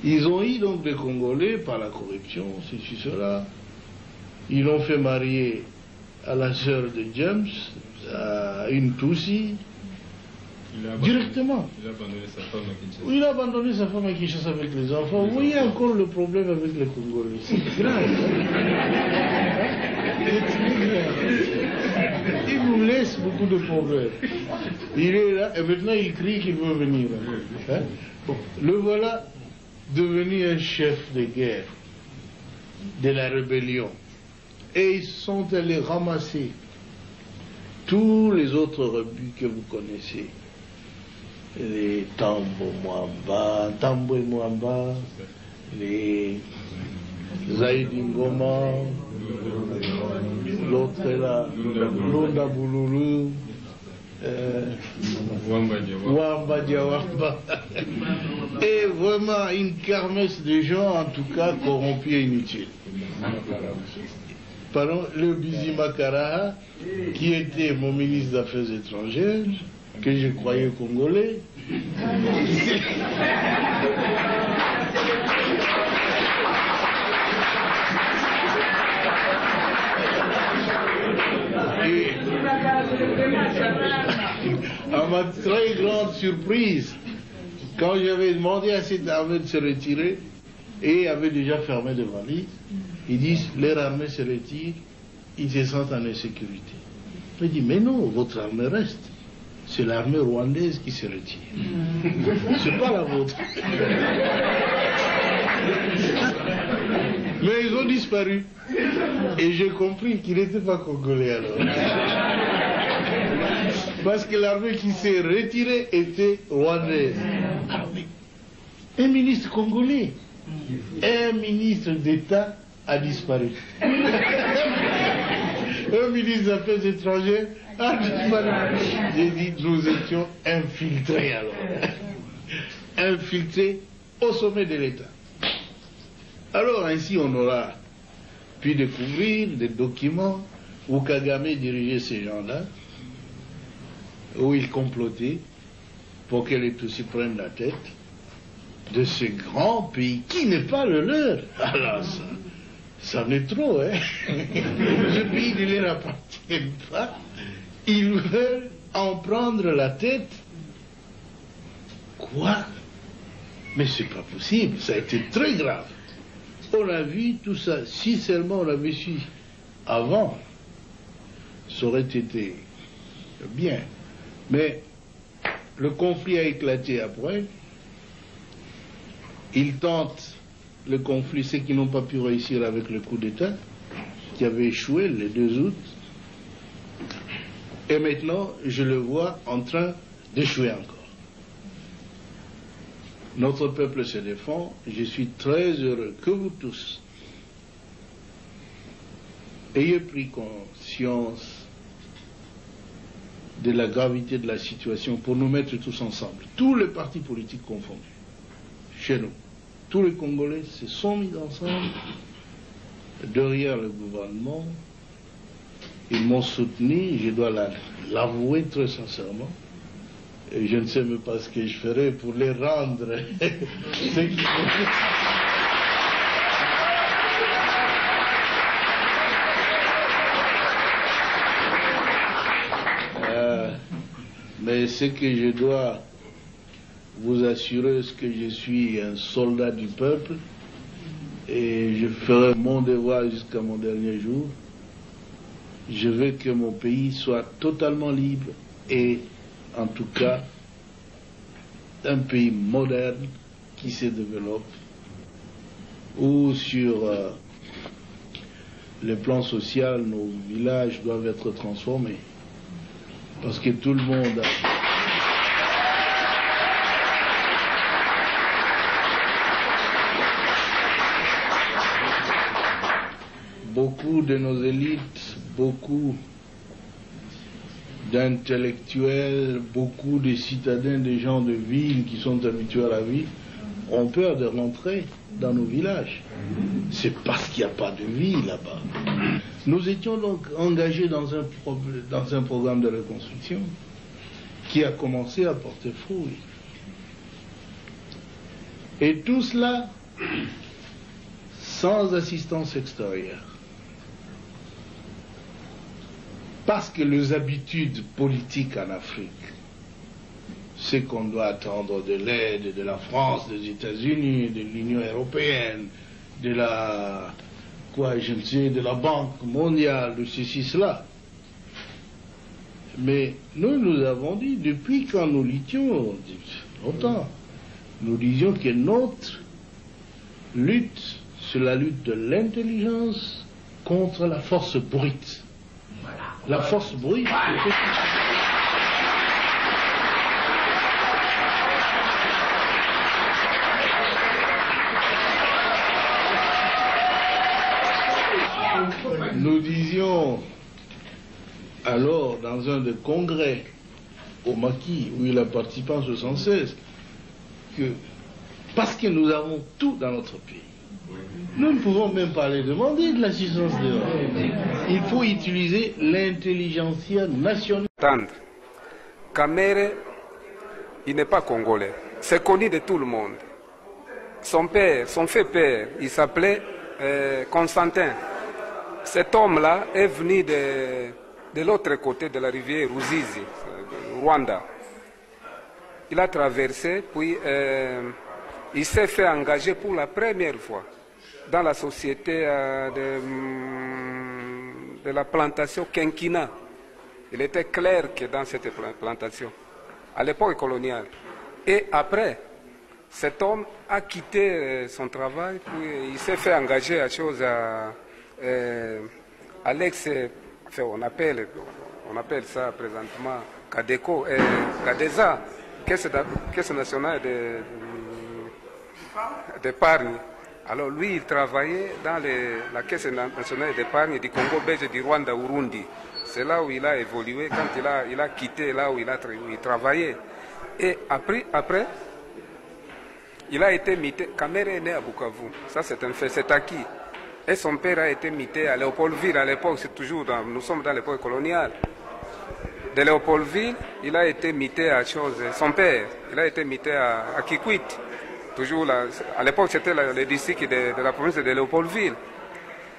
Ils ont eu donc des Congolais par la corruption, ceci, cela. Ils l'ont fait marier à la sœur de James, à une Tutsi, directement. Il a abandonné sa femme à Kinshasa. Oui, il a abandonné sa femme à Kinshasa avec les enfants. Vous voyez encore le problème avec les Congolais. C'est grave. C'est très grave. Il nous laisse beaucoup de problèmes. Il est là et maintenant il crie qu'il veut venir. Hein? Bon, le voilà devenu un chef de guerre de la rébellion. Et ils sont allés ramasser tous les autres rebuts que vous connaissez. Les Tambo Mwamba, les Zaidi Ngoma, l'autre là, Lunda Boululu, Wamba Diawamba. Et vraiment une kermesse de gens, en tout cas, corrompus et inutiles. Pardon, le Bizima Karaha, qui était mon ministre des Affaires étrangères, que je croyais congolais. Et à ma très grande surprise, quand j'avais demandé à cette armée de se retirer, et avait déjà fermé des valises, ils disent, leur armée se retire, ils se sentent en insécurité. Je dis, mais non, votre armée reste. C'est l'armée rwandaise qui se retire. C'est pas la vôtre. Mais ils ont disparu. Et j'ai compris qu'ils n'étaient pas congolais alors. Parce que l'armée qui s'est retirée était rwandaise. Ah oui. Un ministre congolais, un ministre d'État a disparu. Un ministre des Affaires étrangères a disparu. J'ai dit, nous étions infiltrés alors. Infiltrés au sommet de l'État. Alors ainsi on aura pu découvrir des documents où Kagame dirigeait ces gens-là, où il complotait pour que les Tutsis prennent la tête de ce grand pays qui n'est pas le leur. Alors ça en est trop, hein. Ce pays ne leur appartient pas. Ils veulent en prendre la tête. Quoi? Mais c'est pas possible, ça a été très grave. On a vu tout ça, si seulement on l'avait su avant, ça aurait été bien. Mais le conflit a éclaté après. Ils tentent le conflit, ceux qui n'ont pas pu réussir avec le coup d'État, qui avait échoué le 2 août. Et maintenant, je le vois en train d'échouer encore. Notre peuple se défend. Je suis très heureux que vous tous ayez pris conscience de la gravité de la situation pour nous mettre tous ensemble, tous les partis politiques confondus, chez nous. Tous les Congolais se sont mis ensemble derrière le gouvernement. Ils m'ont soutenu, je dois l'avouer très sincèrement. Et je ne sais même pas ce que je ferai pour les rendre ce qu'ils font. Mais ce que je dois vous assurer, c'est que je suis un soldat du peuple et je ferai mon devoir jusqu'à mon dernier jour. Je veux que mon pays soit totalement libre et en tout cas un pays moderne qui se développe, où sur le plan social, nos villages doivent être transformés. Parce que tout le monde beaucoup de nos élites, beaucoup d'intellectuels, beaucoup de citadins, de gens de ville qui sont habitués à la vie, ont peur de rentrer dans nos villages. C'est parce qu'il n'y a pas de vie là-bas. Nous étions donc engagés dans un programme de reconstruction qui a commencé à porter fruit. Et tout cela sans assistance extérieure. Parce que les habitudes politiques en Afrique, c'est qu'on doit attendre de l'aide de la France, des États-Unis, de l'Union européenne, de la, de la Banque mondiale, de ceci, cela. Mais nous avons dit, depuis quand nous luttions, longtemps, nous disions que notre lutte, c'est la lutte de l'intelligence contre la force brute. La force brute. Nous disions alors dans un des congrès au Maquis où il a participé en 1976 que parce que nous avons tout dans notre pays, nous ne pouvons même pas les demander de l'assistance de l'Europe. Il faut utiliser l'intelligentsia nationale. Kamere, il n'est pas congolais. C'est connu de tout le monde. Son père, son fait père, il s'appelait Constantin. Cet homme-là est venu de l'autre côté de la rivière Ruzizi, Rwanda. Il a traversé, puis il s'est fait engager pour la première fois dans la société de la plantation Kenkina. Il était clerc dans cette plantation, à l'époque coloniale. Et après, cet homme a quitté son travail, puis il s'est fait engager à chose à l'ex, on appelle ça présentement Cadeco, Cadeza, Caisse nationale d'épargne. Alors lui, il travaillait dans la Caisse nationale d'épargne du Congo belge, du Rwanda, Urundi. C'est là où il a évolué, quand il a quitté là où il travaillait. Et après, il a été mité. Kamere est né à Bukavu, ça c'est un fait, c'est acquis. Et son père a été mité à Léopoldville, à l'époque, c'est toujours nous sommes dans l'époque coloniale. De Léopoldville, il a été mité à son père, il a été mité à Kikwit. Toujours là, à l'époque, c'était le district de la province de Léopoldville.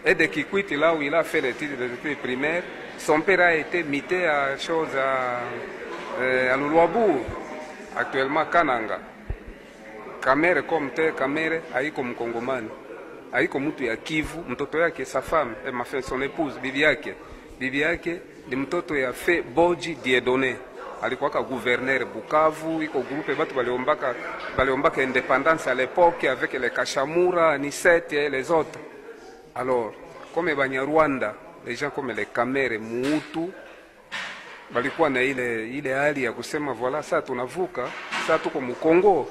Et de Kikwit, là où il a fait les études primaires, son père a été mité à Luluabourg, actuellement Kananga. Kamere comme tel, Kamere aïe comme Congomani. Aïe comme mtu ya Kivu, mtoto yake sa femme, son épouse, bibi yake ni mtoto ya Fe Boji Dieudonné. Alikuwa gouverneur Bukavu, iko groupe batu baliombaka indépendance à l'époque avec les Kachamura, Anisette et les autres. Alors, comme Banyarwanda, les gens comme les Kamere, Muutu, balikuwa na ile hali ya kusema voilà, sasa tunavuka, sasa tuko mu Kongo.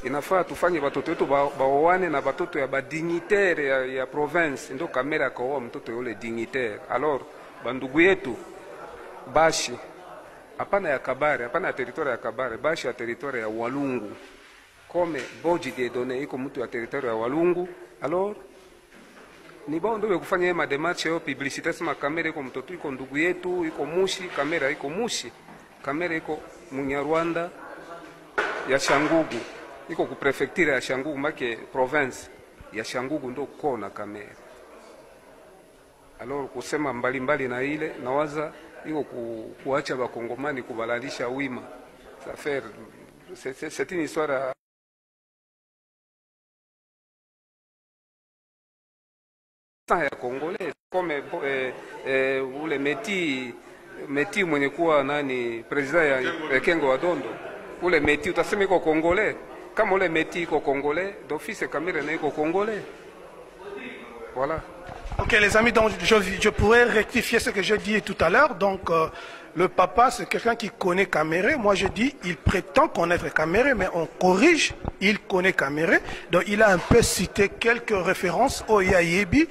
Inafaa tufanye batoto wetu baoane na batoto ya badignitaire ya province. Ndio Kamere akaoa mtoto yule dignitaire. Alors, bandugu yetu Bashi, hapana ya Kabare, hapana ya territoire ya Kabare, Bashi ya territoire ya Walungu. Comme Boji Dieudonné iko mtu ya territoire ya Walungu. Alors, ni bao ndio kufanya ma démarche yo publicité sema Kamere iko mtoto iko ndugu yetu, iko Mushi, Kamere iko Mushi. Kamere iko Munyarwanda ya Shangugu. Iko ku prefecture ya Shangugu, make province ya Shangugu ndo kona Kamere. Alors kusema mbalimbali na ile nawaza iko kuacha bakongomani kubalalisha wima. Ça fait c'est une histoire ya Congolais comme ule Meti mwenye kuwa nani president ya Kengo wa Dondo. Ule Meti utasema iko Congolais. Comme ule Meti iko Congolais, d'office Kamere na iko Congolais. Voilà. Ok les amis, donc je pourrais rectifier ce que j'ai dit tout à l'heure. Donc le papa c'est quelqu'un qui connaît Kamere. Moi je dis il prétend connaître Kamere, mais on corrige, il connaît Kamere. Donc il a un peu cité quelques références au Yayebi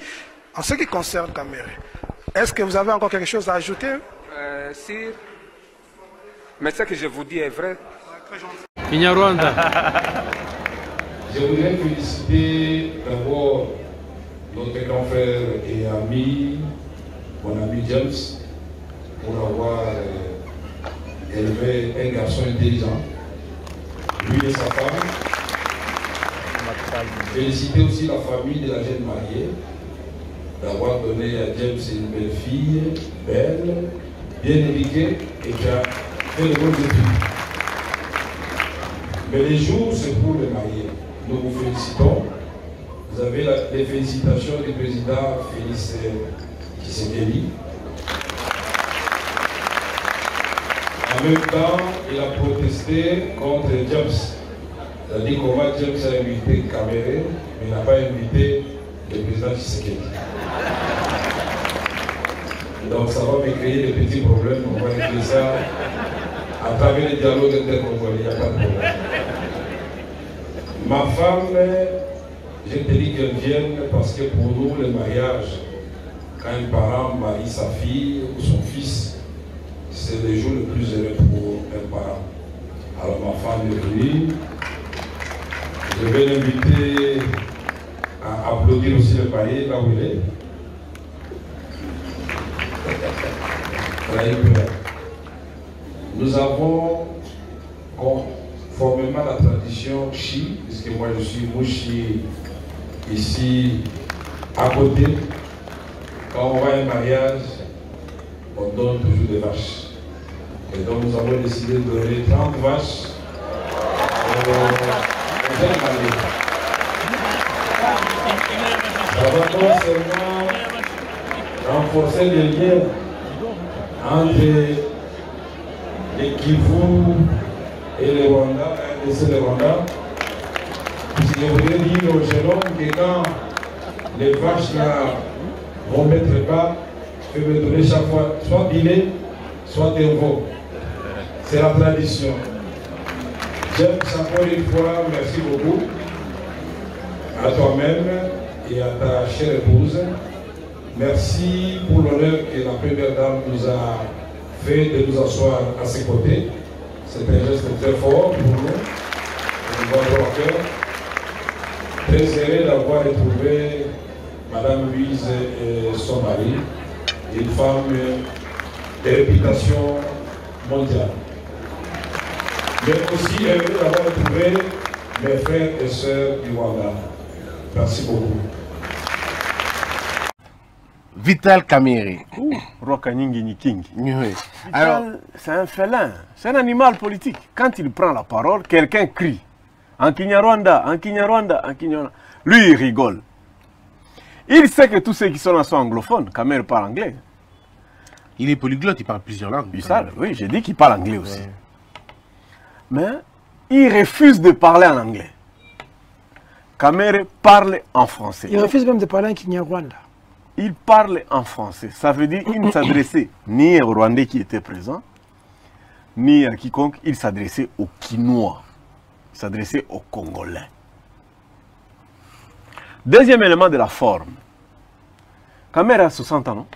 en ce qui concerne Kamere. Est-ce que vous avez encore quelque chose à ajouter? Si, mais ce que je vous dis est vrai. Kinyarwanda. Je voudrais féliciter d'abord notre grand frère et ami, mon ami James, pour avoir élevé un garçon intelligent, lui et sa femme. Féliciter aussi la famille de la jeune mariée d'avoir donné à James une belle fille, belle, bien éduquée et qui a fait de bonnes études. Mais les jours, c'est pour les mariés. Nous vous félicitons. Vous avez les félicitations du président Félix Tshisekedi. En même temps, il a protesté contre James. C'est-à-dire comment James a invité Kamere, mais il n'a pas invité le président Tshisekedi. Donc ça va me créer des petits problèmes. On va régler ça à travers les dialogues intercongolais. Il n'y a pas de problème. Ma femme, je te dis qu'elle vienne parce que pour nous, le mariage, quand un parent marie sa fille ou son fils, c'est le jour le plus heureux pour un parent. Alors ma femme est venue. Je vais l'inviter à applaudir aussi le palier là où il est. Nous avons conformément à la tradition Chi, puisque moi je suis Mouchi ici à côté. Quand on va à un mariage, on donne toujours des vaches. Et donc nous avons décidé de donner 30 vaches aux jeunes mariés. Ça va non seulement renforcer les liens entre les Kivu et le Rwanda, et le Rwanda. Je voudrais dire aux jeunes hommes que quand les vaches là vont mettre bas, je vais donner chaque fois soit dîner, soit terreau. C'est la tradition. J'aime encore une fois, merci beaucoup à toi-même et à ta chère épouse. Merci pour l'honneur que la première dame nous a fait de nous asseoir à ses côtés. C'est un geste très fort pour nous. On va avoir cœur. Très heureux d'avoir retrouvé Madame Louise et son mari, une femme de réputation mondiale. Mais aussi heureux d'avoir retrouvé mes frères et sœurs du Rwanda. Merci beaucoup. Vital Kamerhe. Roka Nyingi Kingi. Oui. Alors, c'est un félin, c'est un animal politique. Quand il prend la parole, quelqu'un crie. En Kinyarwanda, en Kinyarwanda, en Kinyarwanda. Lui, il rigole. Il sait que tous ceux qui sont là sont anglophones. Kamerhe parle anglais. il est polyglotte, il parle plusieurs langues. Oui, j'ai dit qu'il parle anglais aussi. Ouais. Mais il refuse de parler en anglais. Kamerhe parle en français. Il refuse même de parler en Kinyarwanda. Il parle en français. Ça veut dire qu'il ne s'adressait ni aux Rwandais qui étaient présents, ni à quiconque. Il s'adressait aux Kinois. Il s'adressait aux Congolais. Deuxième élément de la forme. Kamerhe a 60 ans, non?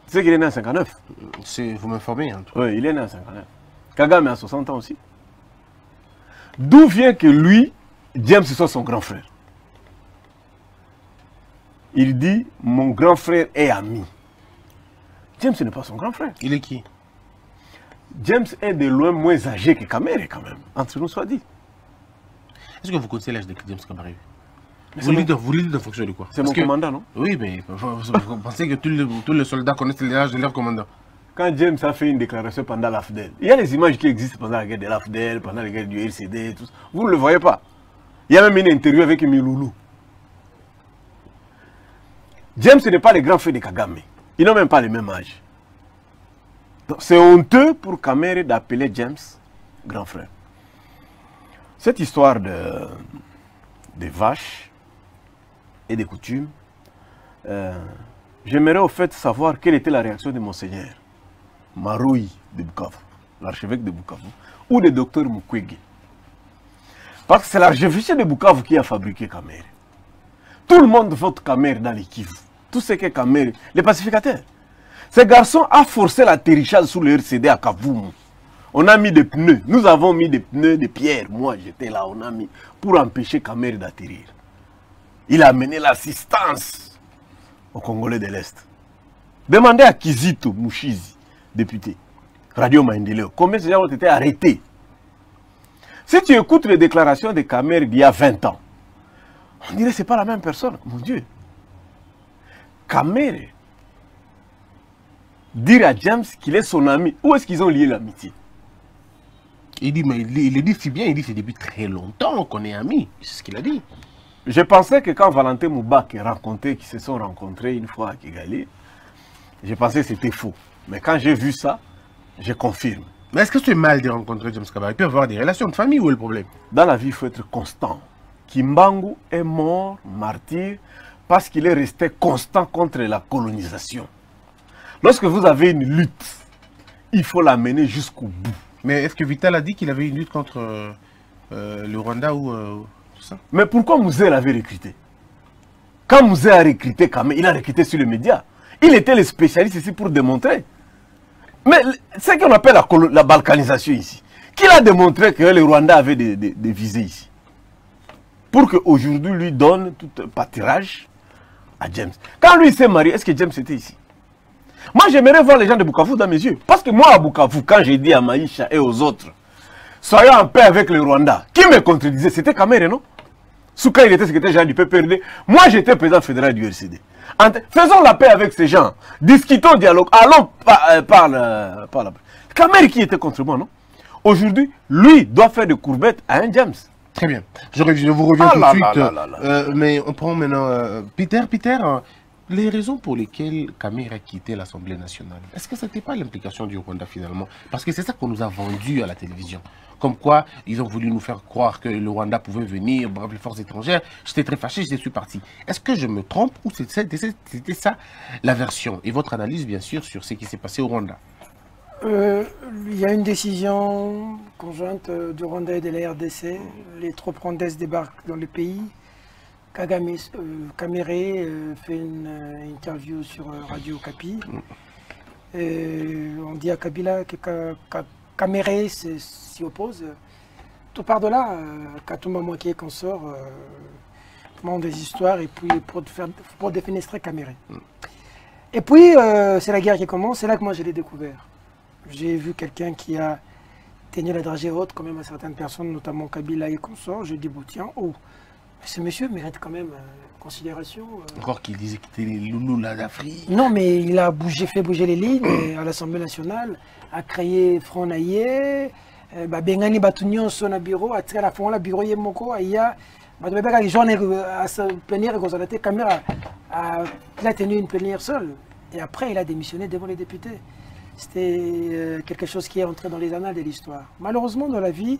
Tu sais qu'il est né en 59. Vous m'informez, hein? Oui, il est né en 59. Kagame a 60 ans aussi. D'où vient que lui, James soit son grand frère? Il dit, mon grand frère est ami. James n'est pas son grand frère. Il est qui? James est de loin moins âgé que Kamerhe quand même, entre nous soit dit. Est-ce que vous connaissez l'âge de James Kamerhe? Vous le dites en fonction de quoi? C'est mon commandant, non? Oui, mais vous pensez que tous les soldats connaissent l'âge de leur commandant? Quand James a fait une déclaration pendant l'AFDEL, il y a des images qui existent pendant la guerre de l'AFDEL, pendant la guerre du RCD, tout ça. Vous ne le voyez pas. Il y a même une interview avec Miloulou. James n'est pas le grand frère de Kagame. Ils n'ont même pas le même âge. C'est honteux pour Kamerhe d'appeler James grand frère. Cette histoire de vaches et des coutumes, j'aimerais au fait savoir quelle était la réaction de Monseigneur Maroui de Bukavu, l'archevêque de Bukavu, ou de Dr Mukwege. Parce que c'est l'archevêché de Bukavu qui a fabriqué Kamerhe. Tout le monde vote Kamerhe dans les Kivu. Tout ce qu'est Kamerhe, les pacificateurs. Ce garçon a forcé l'atterrissage sous le RCD à Kavumu. On a mis des pneus. Nous avons mis des pneus de pierre. Moi, j'étais là, on a mis pour empêcher Kamerhe d'atterrir. Il a amené l'assistance aux Congolais de l'Est. Demandez à Kizito Mushizi, député, Radio Maendeleo, combien de gens ont été arrêtés. Si tu écoutes les déclarations de Kamerhe d'il y a 20 ans, On dirait que ce n'est pas la même personne. Mon Dieu. Kamere, dire à James qu'il est son ami, où est-ce qu'ils ont lié l'amitié? Il dit, mais il le dit si bien, il dit c'est depuis très longtemps qu'on est amis. C'est ce qu'il a dit. Je pensais que quand Valentin Moubak est rencontré, qu'ils se sont rencontrés une fois à Kigali, je pensais que c'était faux. Mais quand j'ai vu ça, je confirme. Mais est-ce que c'est mal de rencontrer James Kabara? Il peut avoir des relations de famille, où est le problème? Dans la vie, il faut être constant. Kimbangu est mort, martyr, parce qu'il est resté constant contre la colonisation. Lorsque vous avez une lutte, il faut la mener jusqu'au bout. Mais est-ce que Vital a dit qu'il avait une lutte contre le Rwanda ou tout ça? Mais pourquoi Mouzé l'avait recruté? Quand Mouzé a recruté Kamé, il a recruté sur les médias. Il était le spécialiste ici pour démontrer. Mais c'est ce qu'on appelle la balkanisation ici. Qui a démontré que le Rwanda avait des visées ici? Pour qu'aujourd'hui, lui donne tout un pâturage à James. Quand lui s'est marié, est-ce que James était ici? Moi, j'aimerais voir les gens de Bukavu dans mes yeux. Parce que moi, à Bukavu, quand j'ai dit à Maïcha et aux autres, soyons en paix avec le Rwanda, qui me contredisait? C'était Kamere, non? Souka, il était secrétaire général du PPRD. Moi, j'étais président fédéral du RCD. Faisons la paix avec ces gens. Discutons, dialogue. Allons par la paix. Kamere qui était contre moi, non? Aujourd'hui, lui doit faire des courbettes à un James. Très bien. Je vous reviens tout de suite. Mais on prend maintenant Peter. Les raisons pour lesquelles Kamere a quitté l'Assemblée nationale, est-ce que ce n'était pas l'implication du Rwanda finalement? Parce que c'est ça qu'on nous a vendu à la télévision. Comme quoi, ils ont voulu nous faire croire que le Rwanda pouvait venir, bref, les forces étrangères. J'étais très fâché, je suis parti. Est-ce que je me trompe ou c'était ça la version? Et votre analyse, bien sûr, sur ce qui s'est passé au Rwanda? Il y a une décision conjointe du Rwanda et de la RDC. Les troupes rwandaises débarquent dans le pays. Kamere fait une interview sur Radio Okapi. On dit à Kabila que Kamere s'y oppose. Tout part de là, Katumba Mouaké qu'on sort, monde des histoires, et puis pour défenestrer Kamere. Et puis, c'est la guerre qui commence, c'est là que moi je l'ai découvert. J'ai vu quelqu'un qui a tenu la dragée haute quand même à certaines personnes, notamment Kabila et consorts. Je dis, bon tiens, oh, ce monsieur mérite quand même considération. Encore qu'il disait qu'il était les loulous d'Afrique. Non, mais il a fait bouger les lignes à l'Assemblée nationale, a créé Front Naïe, Bengani Batunion son bureau, a tiré la Front la bureau Yemoko, Aya, les gens à se plénière et Kamera a tenu une plénière seule. Et après, il a démissionné devant les députés. C'était quelque chose qui est entré dans les annales de l'histoire. Malheureusement, dans la vie,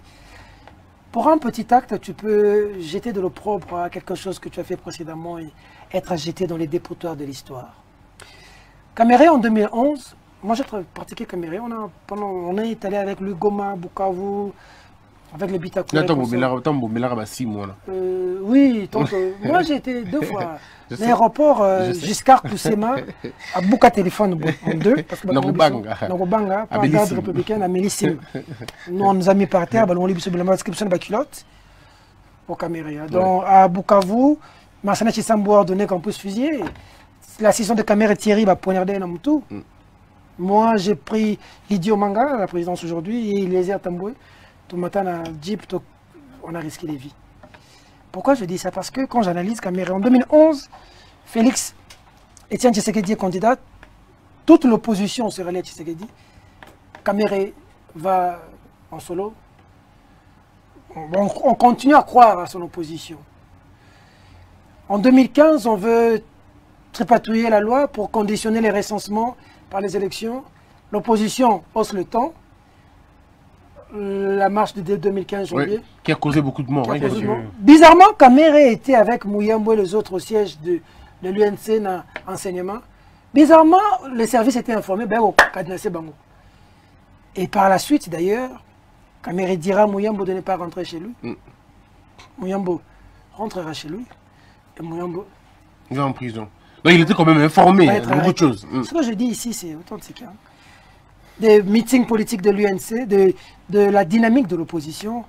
pour un petit acte, tu peux jeter de l'opprobre à quelque chose que tu as fait précédemment et être jeté dans les dépotoirs de l'histoire. Kamere en 2011, moi j'ai pratiqué Kamere, on est allé avec le Goma, Bukavu, avec le Bitakura. Oui, moi j'ai été 2 fois. L'aéroport Giscard Poussema, à Buka Téléphone en 2, parce que Nagobanga, par la garde républicaine, à Mélissim. Nous on nous a mis par terre, on a mis sur la description de la culotte au Kamere. Donc à Bukavu, Marsana Chisambo a ordonné qu'on puisse fusiller. L'assistant de Kamere Thierry va poignarder un homme tout. Moi j'ai pris Lydie Omanga, la présidence aujourd'hui, et Lézère Tamboué. Tout matin à Jeep, on a risqué les vies. Pourquoi je dis ça? Parce que quand j'analyse Kamere, en 2011, Félix Etienne Tshisekedi est candidat, toute l'opposition se relaie à Tshisekedi. Kamere va en solo. On continue à croire à son opposition. En 2015, on veut tripatouiller la loi pour conditionner les recensements par les élections. L'opposition hausse le temps. La marche de 2015 janvier. Oui, qui a causé beaucoup de morts. Bizarrement, Kamere était avec Mouyambo et les autres au siège de l'UNC dans l'enseignement. Bizarrement, les services étaient informés, et par la suite d'ailleurs, Kamere dira à Mouyambo de ne pas rentrer chez lui. Mouyambo rentrera chez lui. Et Mouyambo... Il va en prison. Donc il était quand même informé de beaucoup de choses. Ce que je dis ici, c'est authentique. Des meetings politiques de l'UNC, de la dynamique de l'opposition.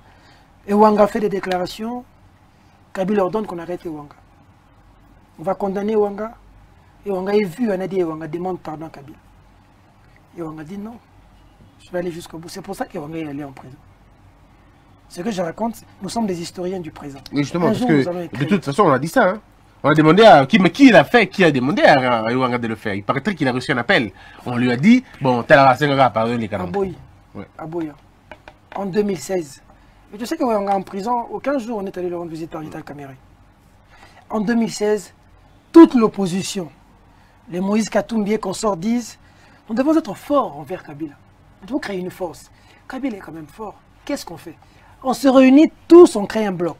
Et Ouanga fait des déclarations. Kabila ordonne qu'on arrête Ouanga. On va condamner Ouanga. Et Ouanga est vu, on a dit Ouanga demande pardon à Kabila. Et Ouanga dit non, je vais aller jusqu'au bout. C'est pour ça qu'Ouanga est allé en prison. Ce que je raconte, nous sommes des historiens du présent. Mais justement, Un parce jour, que nous allons écrire. de toute façon, on a dit ça. Hein. On a demandé à qui, mais qui l'a fait, qui a demandé à Yowanga de le faire. Il paraîtrait qu'il a reçu un appel. On lui a dit, bon, tel a pardonné les canons. À Boya, en 2016. Mais tu sais que Yowanga en prison, aucun jour on est allé le rendre visite par Vital Kamerhe. En 2016, toute l'opposition, les Moïse Katumbi et consorts disent, nous devons être forts envers Kabila. Nous devons créer une force. Kabila est quand même fort. Qu'est-ce qu'on fait? On se réunit tous, on crée un bloc.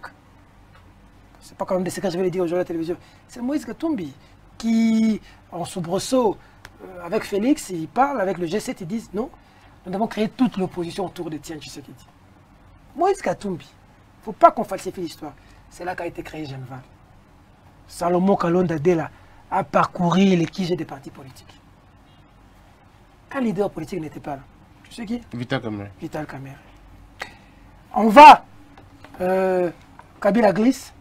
C'est pas quand même des secrets, je vais le dire aujourd'hui à la télévision. C'est Moïse Katumbi qui, en soubresaut, avec Félix, il parle, avec le G7, ils disent non, nous devons créer toute l'opposition autour de Tiens Tshisekedi. Moïse Katumbi, il ne faut pas qu'on falsifie l'histoire. C'est là qu'a été créé Genval. Salomon Kalonda Dela a parcouru les quiches des partis politiques. Un leader politique n'était pas là. Tu sais qui? Vital Kamerhe. Vital Kamerhe. On va, Kabila glisse.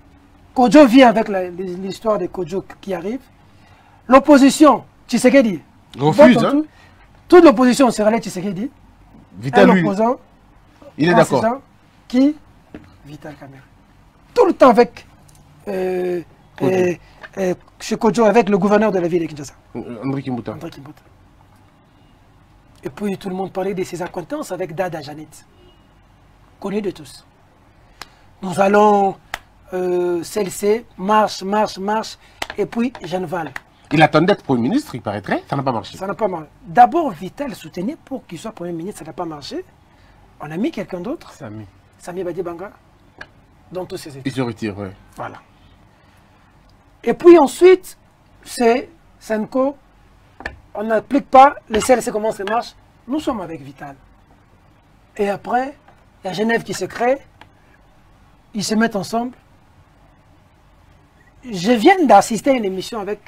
Kodjo vient avec l'histoire de Kodjo qui arrive. L'opposition, Tshisekedi, refuse. Hein? Toute l'opposition sera là, Tshisekedi. Vital, lui, opposant, il est d'accord. Qui? Vital Kamerhe. Tout le temps avec chez Kodjo, avec le gouverneur de la ville de Kinshasa. André Kimbuta. Et puis tout le monde parlait de ses acquaintances avec Dada Janet. Connu de tous. Nous allons CLC, marche, et puis Genval. Il attendait d'être Premier ministre, il paraîtrait, ça n'a pas marché. Ça n'a pas marché. D'abord, Vital soutenait pour qu'il soit Premier ministre, ça n'a pas marché. On a mis quelqu'un d'autre. Sami Badi Banga, dans tous ses états. Il se retire, oui. Voilà. Et puis ensuite, c'est Senko. On n'applique pas, les CLC commencent les marches. Nous sommes avec Vital. Et après, il y a Genève qui se crée. Ils se mettent ensemble. Je viens d'assister à une émission avec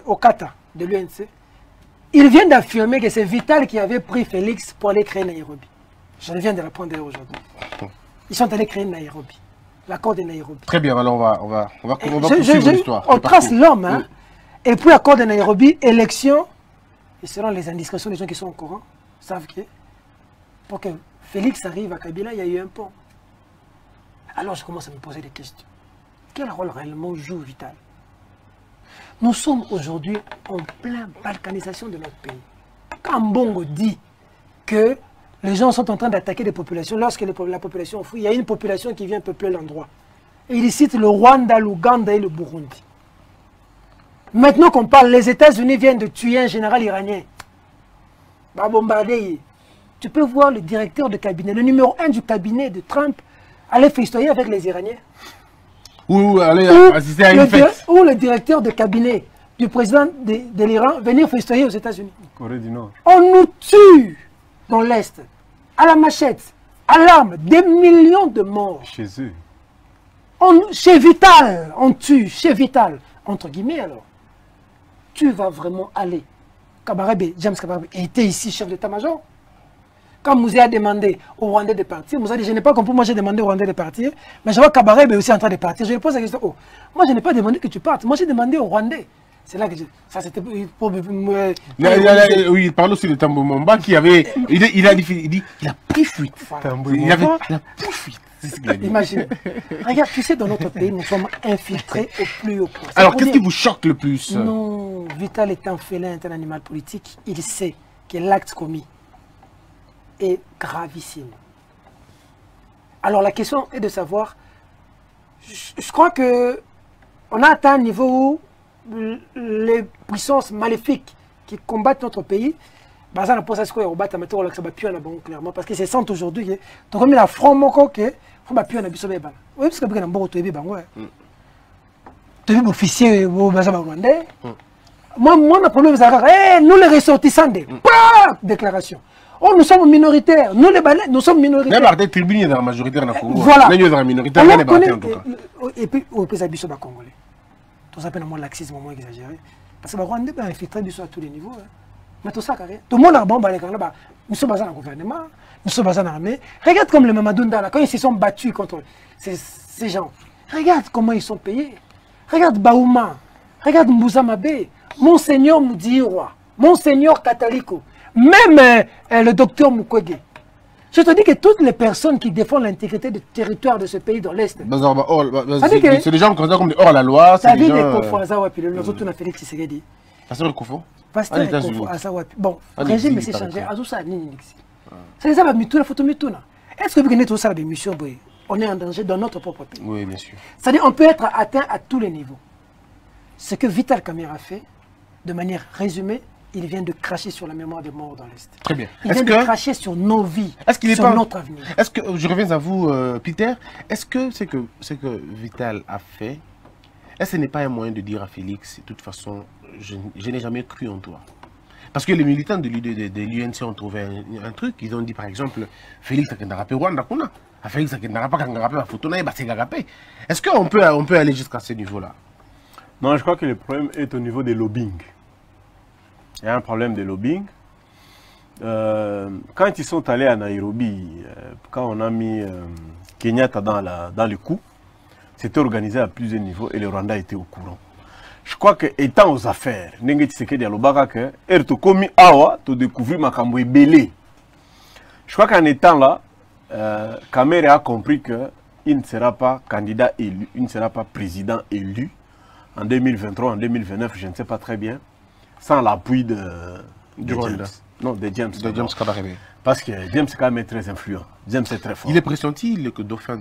Okata de l'UNC. Ils viennent d'affirmer que c'est Vital qui avait pris Félix pour aller créer Nairobi. Je viens de l'apprendre aujourd'hui. Ils sont allés créer Nairobi. L'accord de Nairobi. Très bien, alors on va poursuivre l'histoire. On trace l'homme, hein. Et puis accord de Nairobi, élection. Et selon les indiscrétions des gens qui sont au courant, savent que pour que Félix arrive à Kabila, il y a eu un pont. Alors je commence à me poser des questions. Quel rôle réellement joue Vital? Nous sommes aujourd'hui en pleine balkanisation de notre pays. Quand Mbongo dit que les gens sont en train d'attaquer des populations, lorsque la population fuit, il y a une population qui vient peupler l'endroit. Et il cite le Rwanda, l'Ouganda et le Burundi. Maintenant qu'on parle, les États-Unis viennent de tuer un général iranien. Bah, bombarder. Tu peux voir le directeur de cabinet, le numéro 1 du cabinet de Trump, aller festoyer avec les Iraniens. Ou aller assister à une fête. Ou le directeur de cabinet du président de l'Iran venir festoyer aux États-Unis. Corée du Nord. On nous tue dans l'Est, à la machette, à l'arme, des millions de morts. Chez eux. Chez Vital, on tue, chez Vital. Entre guillemets alors, tu vas vraiment aller. Kabarebe, James Kabarebe était ici chef d'état-major. Quand Mouzé a demandé aux Rwandais de partir, Mouzé a dit, je n'ai pas compris, moi j'ai demandé aux Rwandais de partir, mais je vois Kabarebe aussi en train de partir. Je lui pose la question, oh, moi je n'ai pas demandé que tu partes, moi j'ai demandé aux Rwandais. C'est là que ça c'était pour... Oui, il parle aussi de Tambo Momba qui avait... Il a pris fuite. Il a pris fuite. Imagine. Regarde, tu sais, dans notre pays, nous sommes infiltrés au plus haut point. Alors, qu'est-ce qui vous choque le plus? Non, Vital est un félin, est un animal politique. Il sait que l'acte commis est gravissime. Alors, la question est de savoir... Je crois qu'on a atteint un niveau où les puissances maléfiques qui combattent notre pays, bah ça n'a pas ça ce qu'on a battu on a clairement parce que c'est sentent aujourd'hui que donc comme la front moko que faut battre on a biso beba oui parce que bien bon to beba ouais tu es officier au bazaba rwandais moi le problème c'est nous les ressortissants de déclaration. Oh, nous sommes minoritaires. Nous, les Balais, nous sommes minoritaires. Même les tribunes dans la majorité dans le Congo. Voilà. Mais nous, dans la minorité, on est en tout cas. Et puis, au pays des Congolais. Tout ça, c'est un laxisme moins exagéré. Parce que les Rwandais ont infiltré à tous les niveaux. Mais tout ça, tout le monde a bon, nous sommes basés dans le gouvernement, nous sommes basés dans l'armée. Regarde comme les Mamadou Ndala, quand ils se sont battus contre ces gens. Regarde comment ils sont payés. Regarde Baouma. Regarde Mbouza Mabé. Monseigneur Moudiroa. Monseigneur Kataliko. Même le docteur Mukwege. Je te dis que toutes les personnes qui défendent l'intégrité du territoire de ce pays dans l'Est, c'est des gens comme des hors la loi. Ça dit des Kofo Azawapi, les autres ont Félix Tshisekedi. Pasteur de Kofo Pasteur de Kofo Azawapi. Bon, le régime s'est changé. C'est ça, la photo Mituna. Est-ce que vous connaissez tout ça des missions, on est en danger dans notre propre pays? Oui, bien sûr. C'est-à-dire qu'on peut être atteint à tous les niveaux. Ce que Vital Kamerhe a fait, de manière résumée, il vient de cracher sur la mémoire des morts dans l'Est. Très bien. Il vient de cracher sur nos vies, sur notre avenir. Est-ce que, je reviens à vous, Peter, est-ce que ce que Vital a fait, est-ce que ce n'est pas un moyen de dire à Félix, de toute façon, je n'ai jamais cru en toi? Parce que les militants de l'UNC ont trouvé un truc, ils ont dit par exemple, Félix Akendarape Rwanda Kuna, Félix Akendarape Kangarape Fotona Basegarape. Est-ce qu'on peut aller jusqu'à ce niveau-là? Non, je crois que le problème est au niveau des lobbying. Il y a un problème de lobbying. Quand ils sont allés à Nairobi, quand on a mis Kenyatta dans le coup, c'était organisé à plusieurs niveaux et le Rwanda était au courant. Je crois que étant aux affaires, Ndenge Tshisekedi alobaka que erto komi awa to découvrir makambo ebele. Je crois qu'en étant là, Kamerhe a compris que il ne sera pas candidat élu, il ne sera pas président élu en 2023, en 2029, je ne sais pas très bien, sans l'appui de Rwanda. Non, de James. De James Kabarebe. Parce que James est quand même très influent. James est très fort. Il est pressenti, le dauphin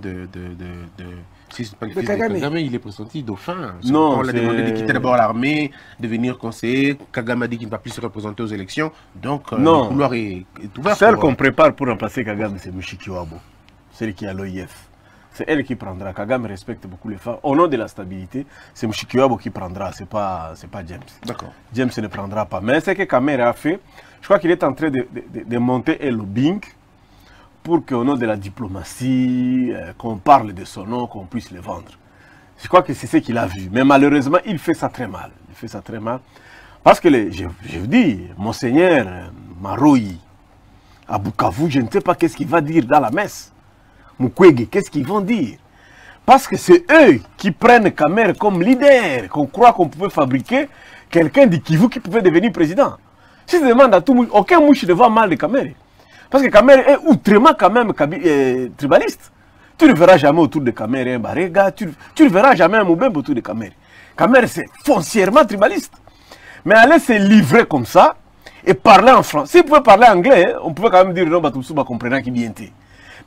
si ce n'est pas le fils de Kagame, il est pressenti dauphin. Non, on l'a demandé de quitter d'abord l'armée, de venir conseiller. Kagame a dit qu'il ne va plus se représenter aux élections. Donc, le couloir est ouvert. Celle qu'on prépare pour remplacer Kagame, c'est Mushikiwabo. Celle qui est à l'OIF. C'est elle qui prendra. Kagame respecte beaucoup les femmes. Au nom de la stabilité, c'est Mushikiwabo qui prendra. Ce n'est pas James. D'accord. James ne prendra pas. Mais ce que Kamerhe a fait, je crois qu'il est en train de monter un lobbying pour qu'au nom de la diplomatie, qu'on parle de son nom, qu'on puisse le vendre. Je crois que c'est ce qu'il a vu. Mais malheureusement, il fait ça très mal. Il fait ça très mal. Parce que, je vous dis, Monseigneur Maroyi, à Bukavu, je ne sais pas qu'est-ce qu'il va dire dans la messe. Mukwege, qu'est-ce qu'ils vont dire? Parce que c'est eux qui prennent Kamerhe comme leader, qu'on croit qu'on pouvait fabriquer quelqu'un du Kivu qui pouvait devenir président. Si tu demandes à tout le monde, aucun mouche ne voit mal de Kamerhe. Parce que Kamerhe est outrement quand même tribaliste. Tu ne verras jamais autour de Kamerhe un Barega, tu ne verras jamais un Moubembe autour de Kamerhe. Kamerhe, c'est foncièrement tribaliste. Mais aller se livrer comme ça et parler en français. S'il pouvait parler anglais, on pouvait quand même dire non, Batoussouba comprenant qui bien était.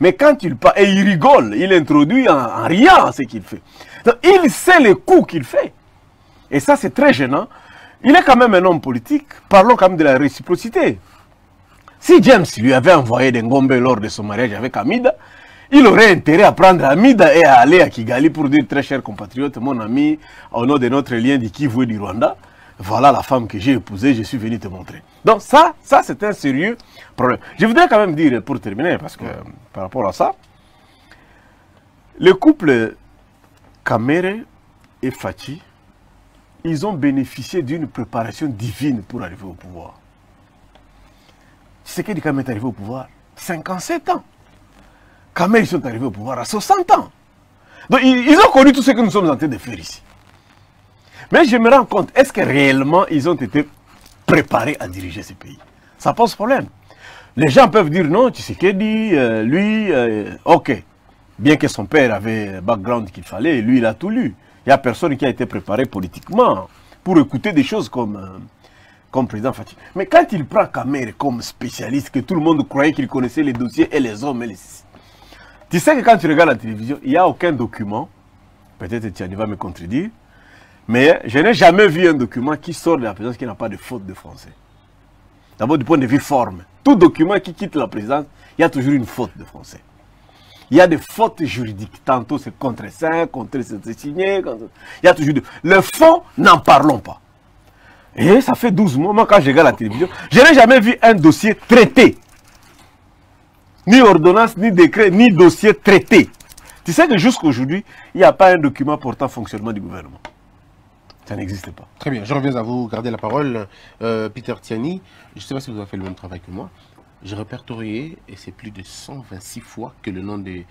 Mais quand il parle, et il rigole, il introduit en riant ce qu'il fait. Donc, il sait les coups qu'il fait. Et ça, c'est très gênant. Il est quand même un homme politique. Parlons quand même de la réciprocité. Si James lui avait envoyé des Ngombe lors de son mariage avec Amida, il aurait intérêt à prendre Amida et à aller à Kigali pour dire très cher compatriote, mon ami, au nom de notre lien du Kivu et du Rwanda, voilà la femme que j'ai épousée, je suis venu te montrer. Donc ça c'est un sérieux problème. Je voudrais quand même dire, pour terminer, parce que par rapport à ça, le couple Kamerhe et Fachi, ils ont bénéficié d'une préparation divine pour arriver au pouvoir. Tshisekedi quand même est arrivé au pouvoir 57 ans. Kamerhe, ils sont arrivés au pouvoir à 60 ans. Donc ils ont connu tout ce que nous sommes en train de faire ici. Mais je me rends compte, est-ce que réellement ils ont été préparés à diriger ce pays? Ça pose problème. Les gens peuvent dire non, Tshisekedi, lui, ok. Bien que son père avait le background qu'il fallait, lui il a tout lu. Il n'y a personne qui a été préparé politiquement pour écouter des choses comme président Fachi. Mais quand il prend Kamerhe comme spécialiste, que tout le monde croyait qu'il connaissait les dossiers et les hommes et les... Tu sais que quand tu regardes la télévision, il n'y a aucun document, peut-être Tiani va me contredire, mais je n'ai jamais vu un document qui sort de la présidence qui n'a pas de faute de français. D'abord du point de vue forme. Tout document qui quitte la présidence, il y a toujours une faute de français. Il y a des fautes juridiques. Tantôt c'est contre ça, contre c'est signé. Il y a toujours... Le fond, n'en parlons pas. Et ça fait 12 mois, moi quand je regarde la télévision, je n'ai jamais vu un dossier traité. Ni ordonnance, ni décret, ni dossier traité. Tu sais que jusqu'à aujourd'hui, il n'y a pas un document portant fonctionnement du gouvernement. Ça n'existe pas. Très bien, je reviens à vous, gardez la parole. Peter Tiani, je ne sais pas si vous avez fait le même travail que moi. J'ai répertorié, et c'est plus de 126 fois que le nom de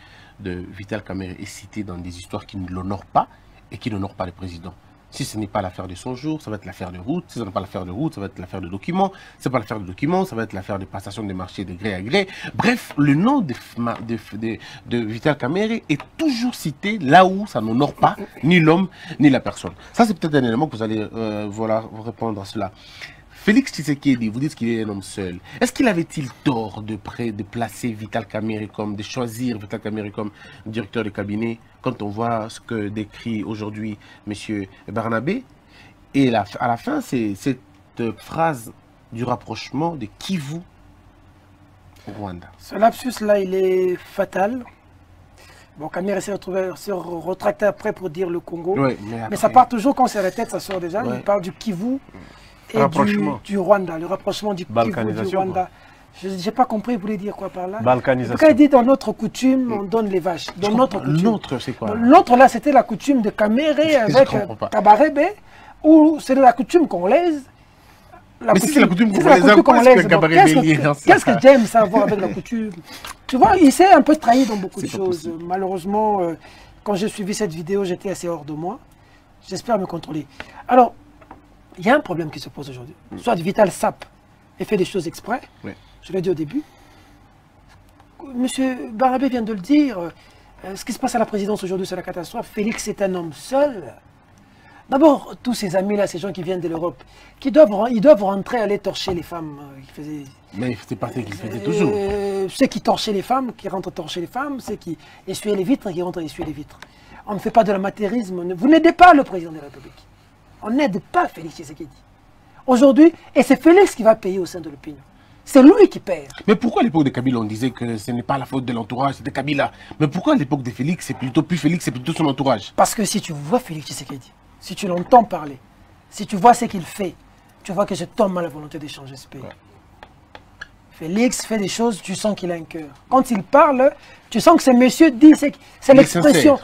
Vital Kamerhe est cité dans des histoires qui ne l'honorent pas et qui n'honorent pas le président. Si ce n'est pas l'affaire de son jour, ça va être l'affaire de route. Si ce n'est pas l'affaire de route, ça va être l'affaire de documents. Si ce n'est pas l'affaire de documents, ça va être l'affaire de passation des marchés de gré à gré. Bref, le nom de Vital Kamerhe est toujours cité là où ça n'honore pas ni l'homme ni la personne. Ça, c'est peut-être un élément que vous allez voilà, répondre à cela. Félix Tshisekedi, vous dites qu'il est un homme seul. Est-ce qu'il avait-il tort de placer Vital Kamerhe de choisir Vital Kamerhe comme directeur de cabinet quand on voit ce que décrit aujourd'hui M. Barnabé? Et à la fin, c'est cette phrase du rapprochement de Kivu au Rwanda. Ce lapsus-là, il est fatal. Bon, Kamerhe s'est retracté après pour dire le Congo. Oui, mais ça part toujours quand c'est la tête, ça sort déjà. Ouais. Il parle du Kivu. Et du Rwanda, le rapprochement du Kivu, du Rwanda. Je n'ai pas compris, vous voulez dire quoi par là? Balkanisation. Quand il dit dans notre coutume, on donne les vaches. Dans notre coutume. L'autre, c'est quoi? L'autre, là, c'était la coutume de Kamerhe avec Kabarebe, ou c'est la coutume congolaise. Mais si c'est la coutume congolaise, qu'est-ce que j'aime savoir avec la coutume? Tu vois, il s'est un peu trahi dans beaucoup de choses. Malheureusement, quand j'ai suivi cette vidéo, j'étais assez hors de moi. J'espère me contrôler. Alors, il y a un problème qui se pose aujourd'hui. Soit Vital sape et fait des choses exprès. Oui. Je l'ai dit au début. Monsieur Barnabé vient de le dire. Ce qui se passe à la présidence aujourd'hui, c'est la catastrophe. Félix est un homme seul. D'abord, tous ces amis-là, ces gens qui viennent de l'Europe, ils doivent rentrer, aller torcher les femmes. Mais c'est pas ce qu'ils faisaient toujours. Ceux qui torchaient les femmes, qui rentrent torcher les femmes, ceux qui essuyaient les vitres, qui rentrent essuyer les vitres. On ne fait pas de l'amateurisme. Vous n'aidez pas le président de la République. On n'aide pas Félix Tshisekedi. Aujourd'hui, et c'est Félix qui va payer au sein de l'opinion. C'est lui qui perd. Mais pourquoi à l'époque de Kabila, on disait que ce n'est pas la faute de l'entourage, c'était Kabila? Mais pourquoi à l'époque de Félix, c'est plutôt plus Félix, c'est plutôt son entourage? Parce que si tu vois Félix Tshisekedi, si tu l'entends parler, si tu vois ce qu'il fait, tu vois que je tombe à la volonté de changer ce pays. Ouais. Félix fait des choses, tu sens qu'il a un cœur. Quand il parle, tu sens que ce monsieur dit, c'est l'expression.